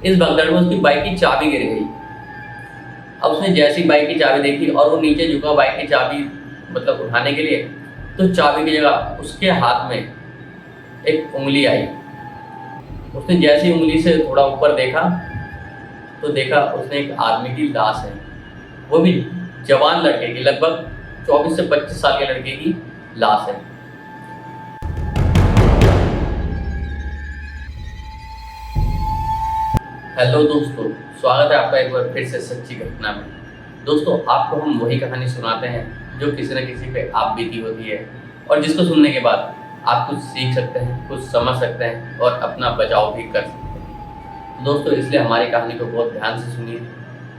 इस भगदड़ में उसकी बाइक की चाबी गिर गई। अब उसने जैसी बाइक की चाबी देखी और वो नीचे झुका बाइक की चाबी मतलब उठाने के लिए, तो चाबी की जगह उसके हाथ में एक उंगली आई। उसने जैसी उंगली से थोड़ा ऊपर देखा तो देखा उसने एक आदमी की लाश है, वो भी जवान लड़के की, लगभग 24 से 25 साल के लड़के की लाश है। हेलो दोस्तों, स्वागत है आपका एक बार फिर से सच्ची घटना में। दोस्तों, आपको हम वही कहानी सुनाते हैं जो किसी न किसी पे आप बीती होती है और जिसको सुनने के बाद आप कुछ सीख सकते हैं, कुछ समझ सकते हैं और अपना बचाव भी कर सकते हैं। तो दोस्तों, इसलिए हमारी कहानी को बहुत ध्यान से सुनिए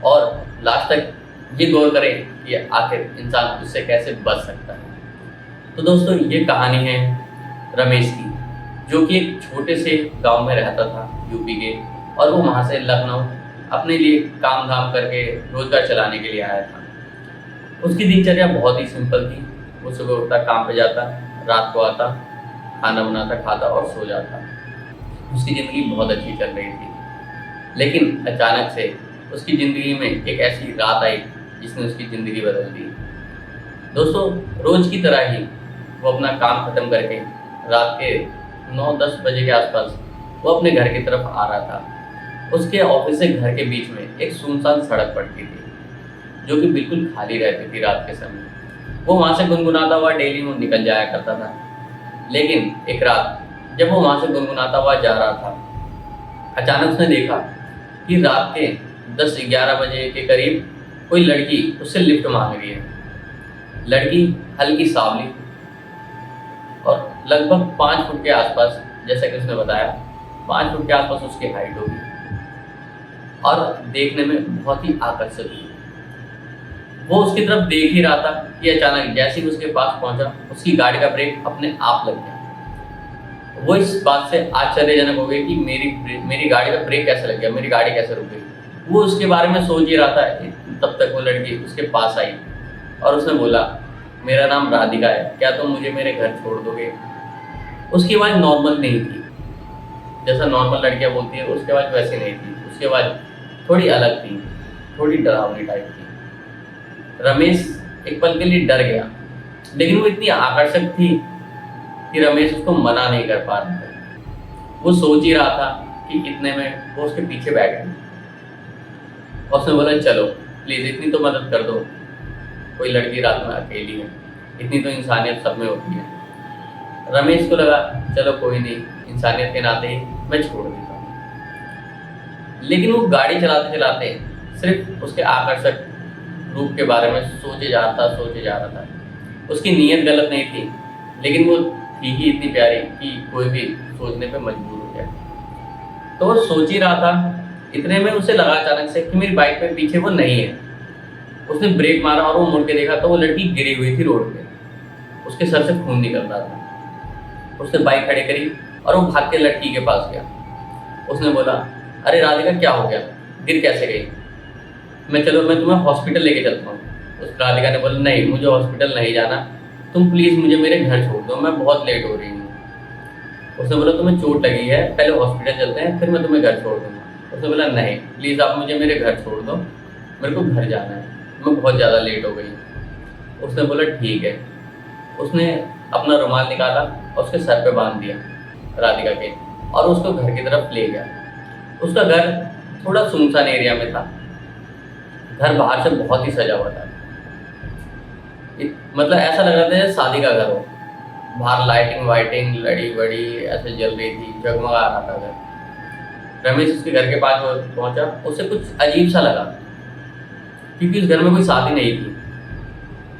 और लास्ट तक ये गौर करें कि आखिर इंसान उससे कैसे बच सकता है। तो दोस्तों, ये कहानी है रमेश की, जो कि एक छोटे से गांव में रहता था यूपी के, और वो वहाँ से लखनऊ अपने लिए काम धाम करके रोजगार चलाने के लिए आया था। उसकी दिनचर्या बहुत ही सिंपल थी। वो सुबह उठता, काम पे जाता, रात को आता, खाना बनाता, खाता और सो जाता। उसकी ज़िंदगी बहुत अच्छी चल रही थी। लेकिन अचानक से उसकी ज़िंदगी में एक ऐसी रात आई जिसने उसकी ज़िंदगी बदल दी। दोस्तों, रोज की तरह ही वो अपना काम खत्म करके रात के 9-10 बजे के आसपास वो अपने घर की तरफ आ रहा था। उसके ऑफिस से घर के बीच में एक सुनसान सड़क पड़ती थी, जो कि बिल्कुल खाली रहती थी रात के समय। वो वहाँ से गुनगुनाता हुआ डेली वो निकल जाया करता था। लेकिन एक रात जब वो वहाँ से गुनगुनाता हुआ जा रहा था, अचानक उसने देखा कि रात के 10-11 बजे के करीब कोई लड़की उससे लिफ्ट मांग रही है। लड़की हल्की सांवली और लगभग 5 फुट के आसपास, जैसा कि उसने बताया, 5 फुट के आसपास उसकी हाइट होगी और देखने में बहुत ही आकर्षक थी। वो उसकी तरफ देख ही रहा था कि अचानक जैसे ही उसके पास पहुंचा, उसकी गाड़ी का ब्रेक अपने आप लग गया। वो इस बात से आश्चर्यजनक हो गई कि मेरी गाड़ी का ब्रेक कैसे लग गया, मेरी गाड़ी कैसे रुक गई। वो उसके बारे में सोच ही रहा था, तब तक वो लड़की उसके पास आई और उसने बोला, मेरा नाम राधिका है, क्या तुम मुझे मेरे घर छोड़ दोगे? उसकी आवाज़ नॉर्मल नहीं थी, जैसा नॉर्मल लड़कियां बोलती है उसकी आवाज़ वैसी नहीं थी। उसकी आवाज़ थोड़ी अलग थी, थोड़ी डरावनी टाइप की। रमेश एक पल के लिए डर गया, लेकिन वो इतनी आकर्षक थी कि रमेश उसको मना नहीं कर पा रहा था। वो सोच ही रहा था कि इतने में वो उसके पीछे बैठ गई और उसने बोला, चलो प्लीज़ इतनी तो मदद कर दो, कोई लड़की रात में अकेली है, इतनी तो इंसानियत सब में होती है। रमेश को लगा, चलो कोई नहीं, इंसानियत के नाते ही मैं छोड़ देता हूँ। लेकिन वो गाड़ी चलाते चलाते सिर्फ उसके आकर्षक रूप के बारे में सोचे जा रहा था। उसकी नीयत गलत नहीं थी, लेकिन वो थी ही इतनी प्यारी कि कोई भी सोचने पे मजबूर हो जाए। तो वो सोच ही रहा था, इतने में उसे लगा अचानक से कि मेरी बाइक पे पीछे वो नहीं है। उसने ब्रेक मारा और वो मुड़ के देखा तो वो लड़की गिरी हुई थी रोड पे, उसके सर से खून निकल रहा था। उसने बाइक खड़ी करी और वो भाग के लड़की के पास गया। उसने बोला, अरे राधिका, क्या हो गया, गिर कैसे गई? मैं तुम्हें हॉस्पिटल लेके चलता हूँ। उस राधिका ने बोला, नहीं, मुझे हॉस्पिटल नहीं जाना, तुम प्लीज़ मुझे मेरे घर छोड़ दो, मैं बहुत लेट हो रही हूँ। उसने बोला, तुम्हें चोट लगी है, पहले हॉस्पिटल चलते हैं, फिर मैं तुम्हें घर छोड़ दूँगा। उसने बोला, नहीं प्लीज़, आप मुझे मेरे घर छोड़ दो, मेरे को घर जाना है, मैं बहुत ज़्यादा लेट हो गई। उसने बोला, ठीक है। उसने अपना रुमाल निकाला और उसके सर पे बांध दिया राधिका के, और उसको घर की तरफ ले गया। उसका घर थोड़ा सुनसान एरिया में था। घर बाहर से बहुत ही सजा हुआ था, मतलब ऐसा लग रहा था जैसे शादी का घर हो। बाहर लाइटिंग वाइटिंग लड़ी बड़ी ऐसे जल रही थी, जगमगा रहा था घर। रमेश उसके घर के पास पहुंचा, उसे कुछ अजीब सा लगा, क्योंकि उस घर में कोई शादी नहीं थी,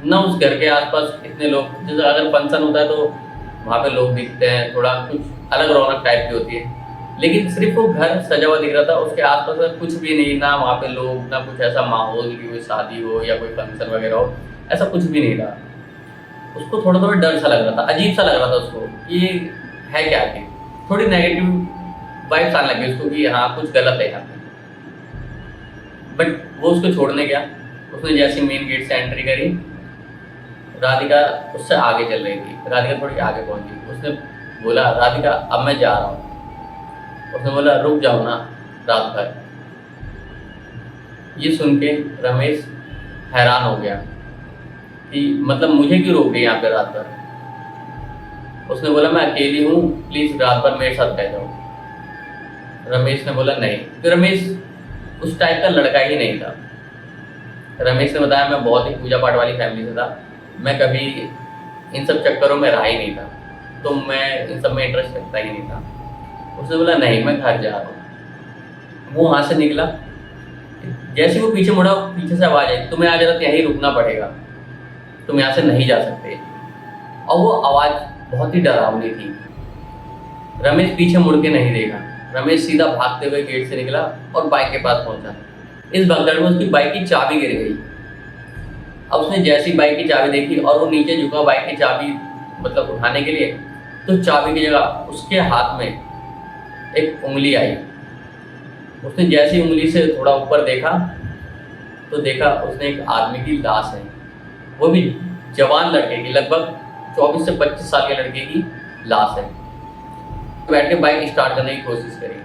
ना उस घर के आसपास इतने लोग। जैसे अगर फंक्शन होता है तो वहाँ पे लोग दिखते हैं, थोड़ा कुछ अलग रौनक टाइप की होती है। लेकिन सिर्फ वो घर सजा हुआ दिख रहा था, उसके आसपास कुछ भी नहीं, ना वहाँ पे लोग, ना कुछ ऐसा माहौल कि कोई शादी हो या कोई फंक्शन वगैरह हो, ऐसा कुछ भी नहीं था। उसको थोड़ा थोड़ा डर सा लग रहा था, अजीब सा लग रहा था उसको, ये है क्या कि थोड़ी नेगेटिव वाइब्स आने लगी उसको कि हाँ कुछ गलत है यहाँ पे। बट वो उसको छोड़ने गया। उसने जैसे मेन गेट से एंट्री करी, राधिका उससे आगे चल रही थी। राधिका थोड़ी आगे पहुंची। उसने बोला, राधिका अब मैं जा रहा हूँ। उसने बोला, रुक जाओ ना, रात भर। ये सुन के रमेश हैरान हो गया कि मतलब मुझे क्यों रोक रही है यहाँ पे रात भर। उसने बोला मैं अकेली हूँ, प्लीज़ रात भर मेरे साथ रह जाओ। रमेश ने बोला नहीं, तो रमेश उस टाइप का लड़का ही नहीं था। रमेश ने बताया मैं बहुत ही पूजा पाठ वाली फैमिली से था, मैं कभी इन सब चक्करों में रहा ही नहीं था, तो मैं इन सब में इंटरेस्ट रखता ही नहीं था। उसने बोला नहीं मैं घर जा रहा हूँ। वो वहाँ से निकला, जैसे वो पीछे मुड़ा पीछे से आवाज़ आई तुम्हें आज रात यहीं रुकना पड़ेगा, तुम यहाँ से नहीं जा सकते। और वो आवाज़ बहुत ही डरावनी थी। रमेश पीछे मुड़ के नहीं देखा, रमेश सीधा भागते हुए गेट से निकला और बाइक के पास पहुंचा। इस भगदड़ में उसकी बाइक की चाबी गिर गई। अब उसने जैसी बाइक की चाबी देखी और वो नीचे झुका बाइक की चाबी मतलब उठाने के लिए, तो चाबी की जगह उसके हाथ में एक उंगली आई। उसने जैसी उंगली से थोड़ा ऊपर देखा तो देखा उसने एक आदमी की लाश है, वो भी जवान लड़के की, लगभग 24 से 25 साल के लड़के की लाश है। बैठ के बाइक स्टार्ट करने की कोशिश करी,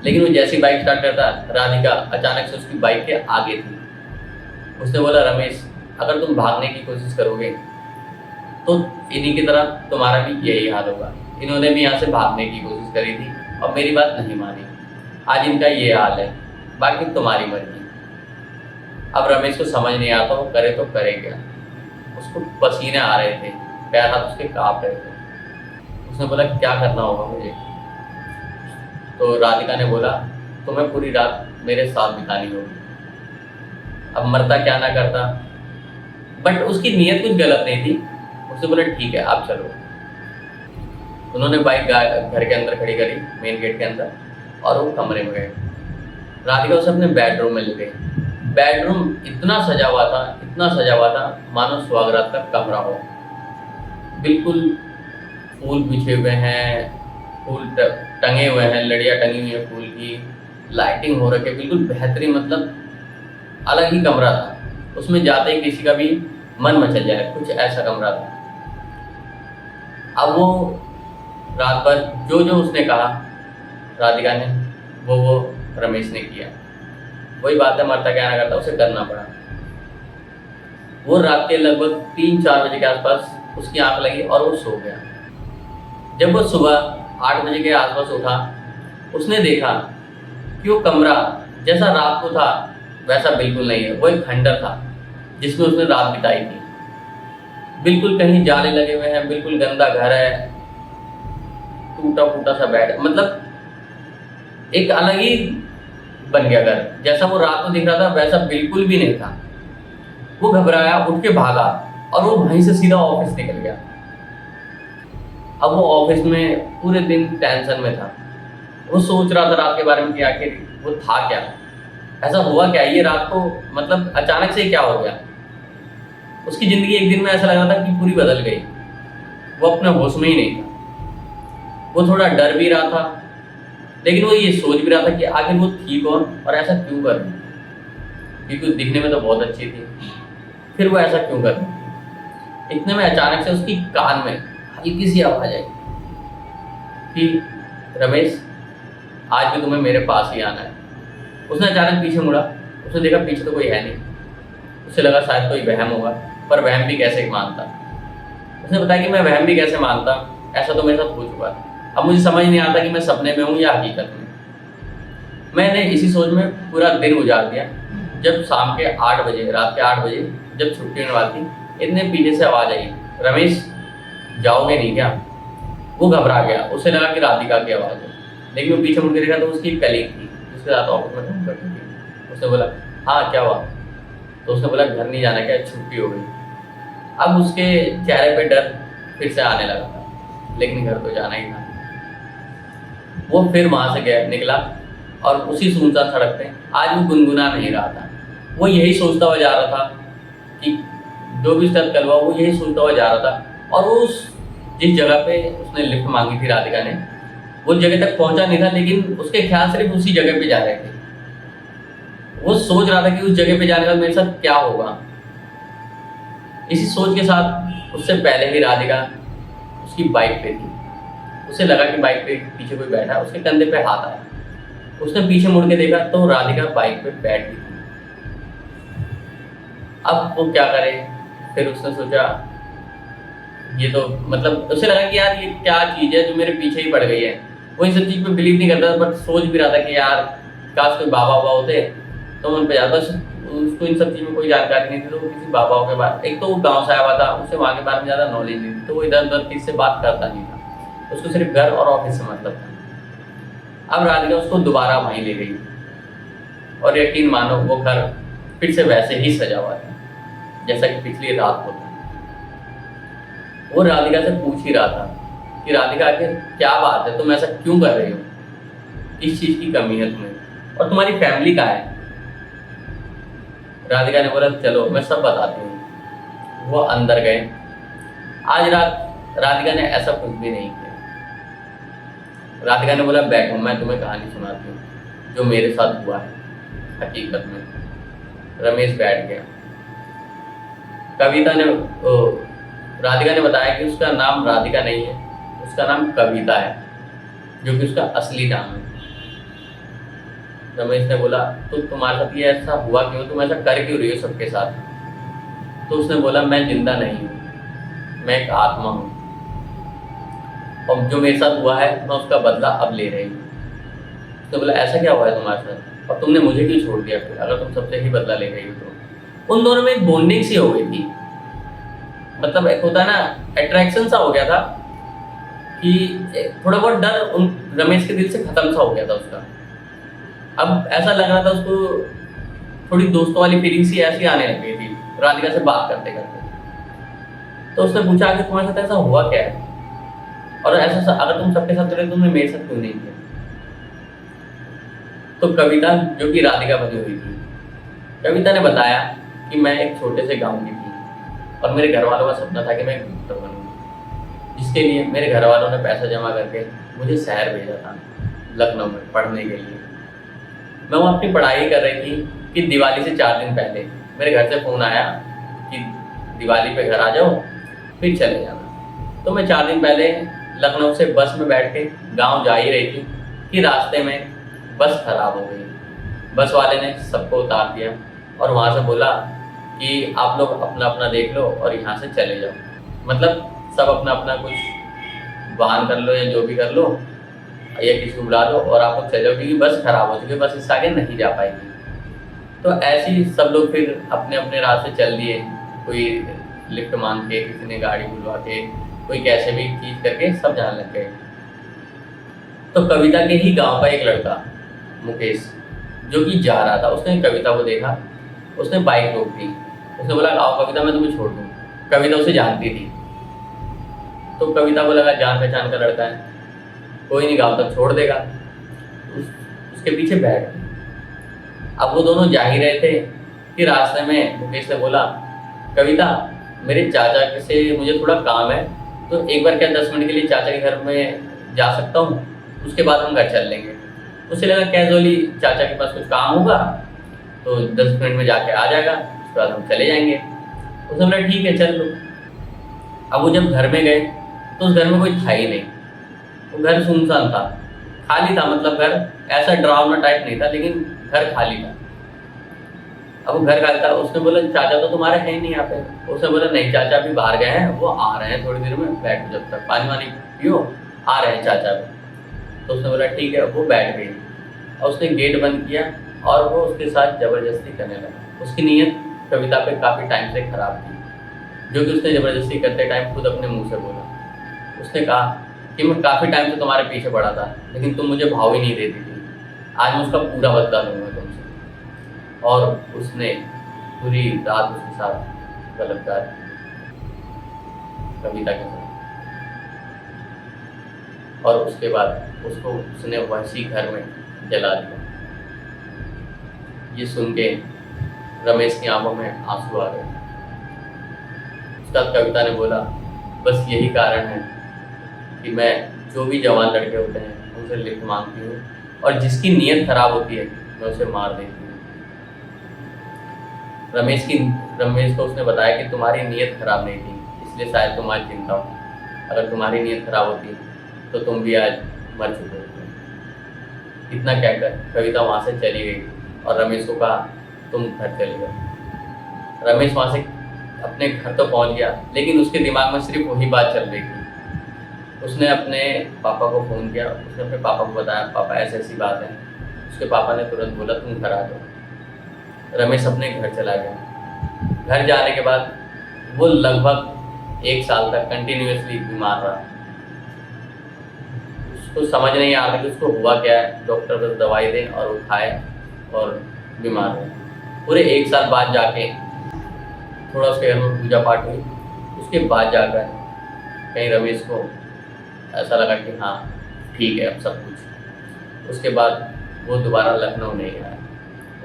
लेकिन वो जैसी बाइक स्टार्ट करता राधिका अचानक से उसकी बाइक के आगे थी। उसने बोला रमेश अगर तुम भागने की कोशिश करोगे तो इन्हीं की तरह तुम्हारा भी यही हाल होगा। इन्होंने भी यहाँ से भागने की कोशिश करी थी और मेरी बात नहीं मानी, आज इनका ये हाल है, बाकी तुम्हारी मर्जी। अब रमेश को समझ नहीं आता वो करे तो करे क्या। उसको पसीने आ रहे थे, पैर हाथ उसके कांप रहे थे। उसने बोला क्या करना होगा मुझे। तो राधिका ने बोला तुम्हें पूरी रात मेरे साथ बितानी होगी। अब मरता क्या ना करता, बट उसकी नीयत कुछ गलत नहीं थी। उसने बोला ठीक है आप चलो। उन्होंने बाइक घर के अंदर खड़ी करी, मेन गेट के अंदर, और वो कमरे में गए। राधिका उसे अपने बेडरूम में ले गई। बेडरूम इतना सजा हुआ था, इतना सजा हुआ था मानो सुहागरात का कमरा हो। बिल्कुल फूल बिछे हुए हैं, फूल टंगे हुए हैं, लड़ियाँ टंगी हुई हैं फूल की, लाइटिंग हो रखी है, बिल्कुल बेहतरीन, मतलब अलग ही कमरा था। उसमें जाते ही किसी का भी मन मचल जाए, कुछ ऐसा कमरा था। अब वो रात भर जो जो उसने कहा राधिका ने वो रमेश ने किया। वही बात है, मरता क्या ना करता, उसे करना पड़ा। वो रात के लगभग 3-4 बजे के आसपास उसकी आंख लगी और वो सो गया। जब वो सुबह 8 बजे के आसपास उठा, उसने देखा कि वो कमरा जैसा रात को था वैसा बिल्कुल नहीं है। वो एक खंडर था जिसमें उसने रात बिताई थी। बिल्कुल कहीं जाले लगे हुए हैं, बिल्कुल गंदा घर है, टूटा फूटा सा बेड, मतलब एक अलग ही बन गया घर। जैसा वो रात को दिख रहा था वैसा बिल्कुल भी नहीं था। वो घबराया, उठ के भागा और वो वहीं से सीधा ऑफिस निकल गया। अब वो ऑफिस में पूरे दिन टेंशन में था। वो सोच रहा था रात के बारे में कि आखिर वो था क्या, ऐसा हुआ क्या, ये रात को मतलब अचानक से क्या हो गया। उसकी ज़िंदगी एक दिन में ऐसा लग रहा था कि पूरी बदल गई। वो अपने होश में ही नहीं था। वो थोड़ा डर भी रहा था, लेकिन वो ये सोच भी रहा था कि आखिर वो थी कौन और ऐसा क्यों कर रही, क्योंकि दिखने में तो बहुत अच्छी थी, फिर वो ऐसा क्यों कर रही। इतने में अचानक से उसकी कान में हल्की सी आवाज़ आई कि रमेश आज भी तुम्हें मेरे पास ही आना है। उसने अचानक पीछे मुड़ा, उसने देखा पीछे तो कोई है नहीं। उसे लगा शायद कोई वहम होगा, पर वहम भी कैसे मानता। उसने बताया कि मैं वहम भी कैसे मानता, ऐसा तो मेरे साथ हो चुका है। अब मुझे समझ नहीं आता कि मैं सपने में हूँ या हकीकत में। मैंने इसी सोच में पूरा दिन गुजार दिया। जब शाम के 8 बजे, रात के 8 बजे जब छुट्टी होने वाली थी, इतने पीछे से आवाज़ आई रमेश जाओगे नहीं क्या। वो घबरा गया, उसे लगा कि राधिका की आवाज़ है, लेकिन वो पीछे मुड़ के देखा तो उसकी कलीग थी जिसके साथ ऑफिस में काम करती थी। उसने बोला हाँ क्या हुआ। तो उसने बोला घर नहीं जाना क्या, छुट्टी हो गई। अब उसके चेहरे पे डर फिर से आने लगा था, लेकिन घर तो जाना ही था। वो फिर वहाँ से गया, निकला और उसी सुनसान सड़क पे आज वो गुनगुना नहीं रहा था। वो यही सोचता हुआ जा रहा था कि जो भी उसका कल हुआ, वो यही सोचता हुआ जा रहा था। और वो जिस जगह पे उसने लिफ्ट मांगी थी राधिका ने, वो जगह तक पहुंचा नहीं था, लेकिन उसके ख्याल सिर्फ उसी जगह पे जा रहे थे। वो सोच रहा था कि उस जगह पे जाने के बाद मेरे साथ क्या होगा। इसी सोच के साथ उससे पहले ही राधिका उसकी बाइक पे थी। उसे लगा कि बाइक पे पीछे कोई बैठा है, उसके कंधे पे हाथ आया। उसने पीछे मुड़ के देखा तो राधिका बाइक पे बैठी थी। अब वो क्या करे, फिर उसने सोचा ये तो मतलब उसे लगा कि यार ये क्या चीज़ है जो मेरे पीछे ही पड़ गई है। वो इन सब चीज़ पे बिलीव नहीं करता, बट सोच भी रहा था कि यार काश कोई बाबा वाबा होते तो उन पे जाता। उसको इन सब चीज़ में कोई जानकारी नहीं थी, तो वो किसी बाबाओं के बारे, एक तो वो गाँव से आया हुआ था, उसे वहाँ के बारे में ज़्यादा नॉलेज नहीं थी, तो वो इधर उधर किसी से बात करता नहीं था, उसको सिर्फ घर और ऑफिस से मतलब था। अब राधिका उसको दोबारा वहीं ले गई और यकीन मानो वो घर फिर से वैसे ही सजा हुआ था जैसा कि पिछली रात होता। वो राधिका से पूछ ही रहा था कि राधिका आखिर क्या बात है, तुम ऐसा क्यों कर रही हो, किस चीज़ की कमी है तुम्हें, और तुम्हारी फैमिली कहाँ है। राधिका ने बोला चलो मैं सब बताती हूँ। वो अंदर गए। आज रात राधिका ने ऐसा कुछ भी नहीं किया। राधिका ने बोला बैठो मैं तुम्हें कहानी सुनाती हूँ जो मेरे साथ हुआ है हकीकत में। रमेश बैठ गया। राधिका ने बताया कि उसका नाम राधिका नहीं है, उसका नाम कविता है, जो कि उसका असली नाम है। रमेश ने बोला तो तुम्हारे साथ ये ऐसा हुआ क्यों, तुम ऐसा कर क्यों रही हो सबके साथ। तो उसने बोला मैं जिंदा नहीं हूँ, मैं एक आत्मा हूँ, और जो मेरे साथ हुआ है मैं उसका बदला अब ले रही हूँ। उसने बोला ऐसा क्या हुआ है तुम्हारे साथ, और तुमने मुझे क्यों छोड़ दिया फिर, अगर तुम सबसे ही बदला ले गई हो तो। उन दोनों में एक बॉन्डिंग सी हो गई थी, मतलब एक होता है ना अट्रैक्शन सा हो गया था कि थोड़ा बहुत डर उन रमेश के दिल से खत्म सा हो गया था उसका। अब ऐसा लग रहा था उसको, थोड़ी दोस्तों वाली फीलिंग सी ऐसी आने लग गई थी राधिका से बात करते करते। तो उसने पूछा कि तुम्हारे साथ ऐसा हुआ क्या है, और ऐसा अगर तुम सबके साथ करे तुमने मेरे साथ क्यों नहीं किया। तो कविता, जो कि राधिका बनी हुई थी, कविता ने बताया कि मैं एक छोटे से गांव की थी और मेरे घर वालों का सपना था कि मैं एक डॉक्टर बनूँ, जिसके लिए मेरे घर वालों ने पैसा जमा करके मुझे शहर भेजा था लखनऊ में पढ़ने के लिए। मैं वहाँ अपनी पढ़ाई कर रही थी कि दिवाली से 4 दिन पहले मेरे घर से फ़ोन आया कि दिवाली पे घर आ जाओ फिर चले जाना। तो मैं 4 दिन पहले लखनऊ से बस में बैठ के गाँव जा ही रही थी कि रास्ते में बस खराब हो गई। बस वाले ने सबको उतार दिया और वहाँ से बोला कि आप लोग अपना अपना देख लो और यहाँ से चले जाओ, मतलब सब अपना अपना कुछ वाहन कर लो या जो भी कर लो या किसी को बुला लो और आप लोग चले जाओ, क्योंकि बस खराब हो चुकी है, बस इससे आगे नहीं जा पाएगी। तो ऐसे ही सब लोग फिर अपने अपने रास्ते चल दिए, कोई लिफ्ट मांग के, किसी ने गाड़ी बुलवा के, कोई कैसे भी चीज करके सब जाने लग गए। तो कविता के ही गांव का एक लड़का मुकेश जो कि जा रहा था, उसने कविता को देखा, उसने बाइक रोक दी, उसने बोला आओ कविता मैं तुम्हें छोड़ दूँ। कविता उसे जानती थी, तो कविता को लगा जान पहचान का लड़का है, कोई नहीं गाँव तक छोड़ देगा, उसके पीछे बैठ गई। अब वो दोनों जा ही रहे थे कि रास्ते में मुकेश ने बोला कविता मेरे चाचा से मुझे थोड़ा काम है, तो एक बार क्या 10 मिनट के लिए चाचा के घर में जा सकता हूँ, उसके बाद हम घर चल लेंगे। उसे लगा कैजुअली चाचा के पास कुछ काम होगा तो 10 मिनट में जाके आ जाएगा, उसके बाद हम चले जाएंगे। उसने बोला ठीक है चल लो। अब वो जब घर में गए तो उस घर में कोई था ही नहीं, वो घर सुनसान था, खाली था, मतलब घर ऐसा डरावना टाइप नहीं था लेकिन घर खाली था। अब वो घर खाली था, उसने बोला चाचा तो तुम्हारे हैं ही नहीं यहाँ पे। उसने बोला नहीं चाचा अभी बाहर गए हैं, वो आ रहे हैं थोड़ी देर में, बैठो जब तक पानी वानी पियो, आ रहे हैं चाचा। तो उसने बोला ठीक है, वो बैठ गई और उसने गेट बंद किया और वो उसके साथ ज़बरदस्ती करने लगा। उसकी नीयत कविता पे काफ़ी टाइम से ख़राब थी, जो कि उसने ज़बरदस्ती करते टाइम खुद अपने मुंह से बोला। उसने कहा कि मैं काफ़ी टाइम से तुम्हारे पीछे पड़ा था लेकिन तुम मुझे भाव ही नहीं देती थी, आज मैं उसका पूरा बदला लूँगा तुमसे। और उसने पूरी रात उसके साथ बलात्कार कविता के साथ, और उसके बाद उसको उसने वैसी घर में जला दिया। ये सुन के रमेश की आंखों में आंसू आ गए। उसके बाद कविता ने बोला बस यही कारण है कि मैं जो भी जवान लड़के होते हैं उनसे लिफ्ट मांगती हूँ और जिसकी नीयत खराब होती है मैं उसे मार देती हूँ। रमेश को उसने बताया कि तुम्हारी नीयत खराब नहीं थी इसलिए शायद तुम आज जिंदा हो, अगर तुम्हारी नीयत खराब होती तो तुम भी आज मर चुके होते। इतना कहकर कविता वहाँ से चली गई और रमेश को कहा तुम घर चले जाओ। रमेश वहाँ से अपने घर तो पहुँच गया, लेकिन उसके दिमाग में सिर्फ वही बात चल रही थी। उसने अपने पापा को फ़ोन किया, उसने अपने पापा को बताया पापा ऐसी ऐसी बात है। उसके पापा ने तुरंत बोला तुम घर आ जाओ। रमेश अपने घर चला गया। घर जाने के बाद वो लगभग 1 साल तक कंटिन्यूअसली बीमार रहा। उसको समझ नहीं आ रहा कि उसको हुआ क्या है। डॉक्टर बस दवाई दें और वो खाए और बीमार रहे। पूरे 1 साल बाद जाके थोड़ा उसके घर में पूजा पाठ हुई। उसके बाद जाकर कहीं रमेश को ऐसा लगा कि हाँ ठीक है अब सब कुछ। उसके बाद वो दोबारा लखनऊ नहीं आया।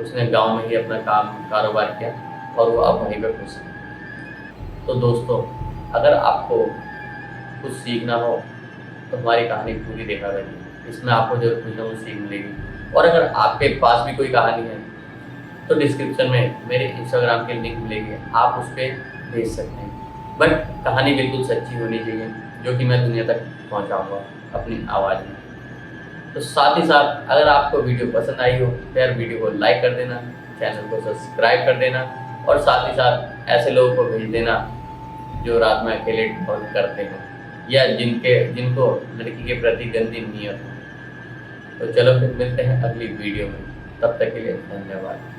उसने गांव में ही अपना कारोबार किया और वो अब वहीं पर खुश है। तो दोस्तों, अगर आपको कुछ सीखना हो तो हमारी कहानी पूरी देखा करिए। इसमें आपको जरूर कुछ ना कुछ सीख मिलेगी। और अगर आपके पास भी कोई कहानी है तो डिस्क्रिप्शन में मेरे इंस्टाग्राम के लिंक मिलेंगे, आप उस पर भेज सकते हैं। बट कहानी बिल्कुल सच्ची होनी चाहिए, जो कि मैं दुनिया तक पहुंचाऊंगा अपनी आवाज़ में। तो साथ ही साथ अगर आपको वीडियो पसंद आई हो तो यार वीडियो को लाइक कर देना, चैनल को सब्सक्राइब कर देना और साथ ही साथ ऐसे लोगों को भेज देना जो रात में अकेले कॉल करते हैं या जिनको लड़की के प्रति गंदी नीयत हो। तो चलो फिर मिलते हैं अगली वीडियो में, तब तक के लिए धन्यवाद।